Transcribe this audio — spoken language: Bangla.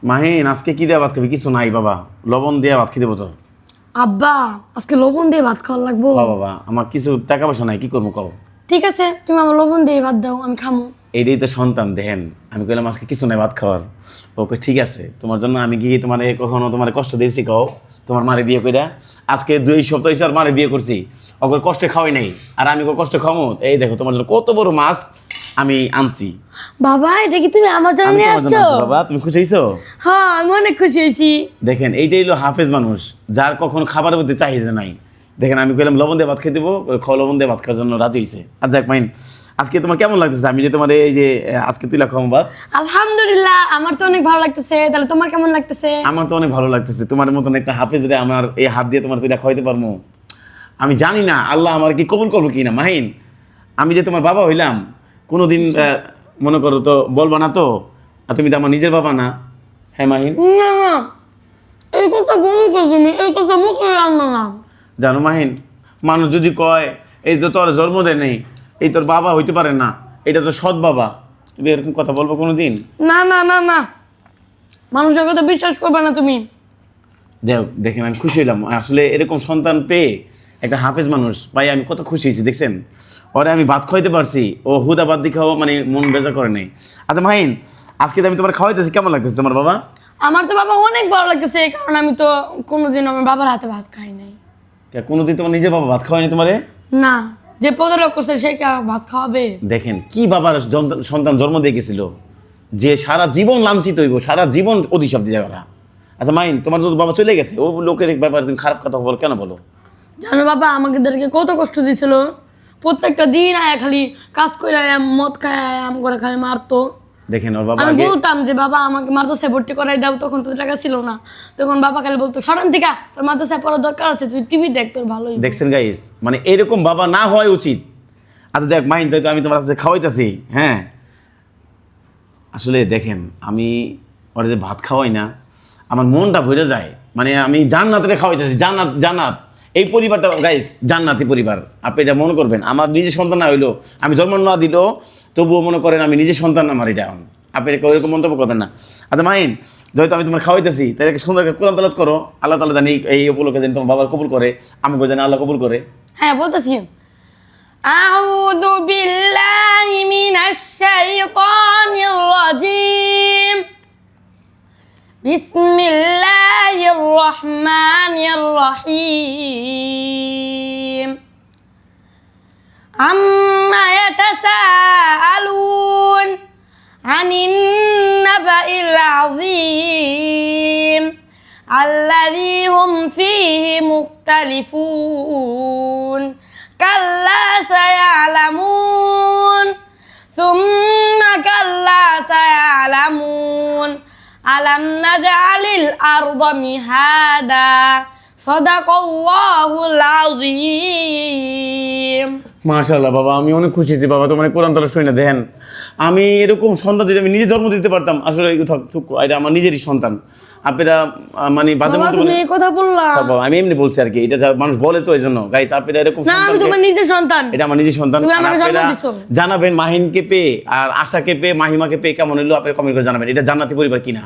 মাহিন আজকে কি দিয়ে ভাত খাবি? কিছু নাই বাবা, লবণ দিয়ে ভাত খেয়ে দেবো তো। আব্বা আজকে লবণ দিয়ে ভাত খাওয়া লাগবো। বাবা আমার কিছু টাকা পয়সা নাই, কি করবো কও? ঠিক আছে তুমি আমার লবণ দিয়ে ভাত দাও, আমি খামো। এইটাই তো সন্তান দেখেন। আমি কইলাম আজকে কিছু নাই ভাত খাওয়ার। ওকে ঠিক আছে, তোমার জন্য আমি গিয়ে তোমার কখনো তোমার কষ্ট দিয়েছি কও? তোমার মারে বিয়ে কইরা আজকে 2 সপ্তাহ হয়েছে আর মারে বিয়ে করছি, ওকে কষ্টে খাওয়াই নাই, আর আমি ওকে কষ্ট খাওয়াবো? এই দেখো তোমার জন্য কত বড় মাছ আমি আনছি। বাবা এটা কি তুমি আমার জন্য আমি নিয়ে তোমার জন্য আসছো? আনছি বাবা, তুমি খুশি হয়েছো? হ্যাঁ আমি অনেক খুশি হয়েছি। দেখেন এইটাই হলো হাফেজ মানুষ, যার কখনো খাবারের প্রতি চাহিদা নাই। দেখেন আমি কইলাম লবণ দিয়ে ভাত খেয়ে দেবো, লবণ দিয়ে ভাত খাওয়ার জন্য রাজি হয়েছে। আর যাক মাইন, আজকে তোমার কেমন লাগতেছে আমি যে তোমার এই যে আজকে তুই লাখ ভাত? আলহামদুলিল্লাহ আমার তো অনেক ভালো লাগতেছে, তাহলে তোমার কেমন লাগতেছে? আমার তো অনেক ভালো লাগতেছে। তোমার মতন একটা হাফেজ রে আমার এই হাত দিয়ে তোমার তুই খাওয়াইতে পারবো? আমি জানি না আল্লাহ আমার কি কবুল করবো কি না। মাহিন আমি যে তোমার বাবা হইলাম, কোনোদিন মনে করো তো বলবা না তো, আর তুমি তো আমার নিজের বাবা না। হ্যাঁ মাহিন? না না এই কথা বলো তো, তুমি এই কথা মুখে আনো না। জানো মাহিন, মানুষ যদি কয় এই তো তোর জন্ম দেয় নেই, এই তোর বাবা হইতে পারে না, এটা তো সৎ বাবা, তুমি এরকম কথা বলবো কোনো দিন? না না না না, মানুষের কথা বিশ্বাস করবে না তুমি। যাই হোক, দেখেন আমি খুশি হইলাম আসলে এরকম সন্তান পেয়ে। একটা হাফেজ মানুষ পাই আমি কত খুশি হয়েছি দেখছেন। ওরে আমি ভাত খাওয়াইতে পারছি, ও হুদা বাদ দিয়ে খাওয়া মানে মন বেজা করে নেই। আচ্ছা মাহিন, আজকে তো আমি তোমার খাওয়াইতেছি, কেমন লাগতেছে তোমার বাবা? আমার তো বাবা অনেক ভালো লাগতেছে, কারণ আমি তো কোনোদিন আমার বাবার হাতে ভাত খাই নাই। কোনোদিন তোমার নিজের বাবা ভাত খাওয়ায়নি তোমারে? না, যে প্রতারক করছে সে কি আর ভাত খাওয়াবে? দেখেন কি বাবার সন্তান জন্ম দিয়ে গেছিল, যে সারা জীবন লাঞ্ছিত হইব, সারা জীবন অধিশাপ দিয়ে করা। আচ্ছা মাহিন, তোমার তো বাবা চলে গেছে, ও লোকের ব্যাপারে তুমি খারাপ কথা বলো কেন বলো? জানো বাবা আমাদেরকে কত কষ্ট দিয়েছিল, প্রত্যেকটা দিন আয়া খালি কাজ করে মদ খায় আম করে খালি মারতো। দেখেন ওর বাবা আমি আগে বলতাম যে বাবা আমাকে মাদ্রাসায় ভর্তি করাই দাও, তখন তো টাকা ছিল না। তখন বাবা খালি বলতো সরান থেকে, তোর মাদ্রাসায় পড়ার দরকার আছে, তুই টিভি দেখ তোর ভালোই। দেখছেন গাইস, মানে এরকম বাবা না হওয়াই উচিত। আচ্ছা দেখ মাহিন, তাই তো আমি তোমার কাছে খাওয়াইতেছি। হ্যাঁ আসলে দেখেন আমি ওরা যে ভাত খাওয়াই না, আমার মনটা ভরে যায়। মানে আমি জান্নাতে খাওয়াইতেছি, জান্নাত জান্নাত। এই পরিবারটা গাইস জান্নাতি পরিবার, আপনি এটা মনে করবেন। আমার নিজের সন্তান না হইলো, আমি জন্ম না দিলেও তবুও মনে করেন আমি নিজের সন্তান আমার এটা। আপনি এটা ওইরকম মন্তব্য করবেন না। আচ্ছা মাহিন, যেহেতু আমি তোমার খাওয়াইতেছি, তাই একটা সুন্দর কোরআন তেলাওয়াত করো। আল্লাহ তাআলা জানি এই উপলক্ষে জানি তোমার বাবার কবুল করে, আমাকে জানি আল্লাহ কবুল করে। হ্যাঁ বলতেছি, আউযু বিল্লাহি মিনাশ শাইতানির রাজিম, বিসমিল্লাহির রহমানির রহিম, আম্মা ইয়াতাসাআলুন আনিন নাবাইল আযীম আল্লাযী হুম ফীহি মুখতালিফুন কাল্লা সায়ালামুন সুম্মা কাল্লা সায়ালামুন আলাম নাজআলিল আরদা মিহাদা সাদাকাল্লাহুল আযীম। মাশাআল্লাহ বাবা, আমি অনেক খুশি হয়েছি বাবা তোমার কোরআন তাআলা শুনে। দেখেন আমি এরকম সন্তান যদি আমি নিজে জন্ম দিতে পারতাম, আসলে এটা আমার নিজেরই সন্তান। আপনারা মানে বাজে বাবা মতো তুমি এই কথা বললা? বাবা আমি এমনি বলছি আর কি, এটা মানুষ বলে তো এই জন্য। গাইস আপনারা এরকম না আমি তোমার নিজের সন্তান, এটা আমার নিজের সন্তান। তুমি আমাকে জন্ম আপনারা দিছো। জানাবেন মাহিনকে পেয়ে আর আশাকে পেয়ে মাহিমাকে পেয়ে কেমন হইলো, আপনারা কমেন্ট করে জানাবেন এটা জান্নাতি পরিবার কিনা।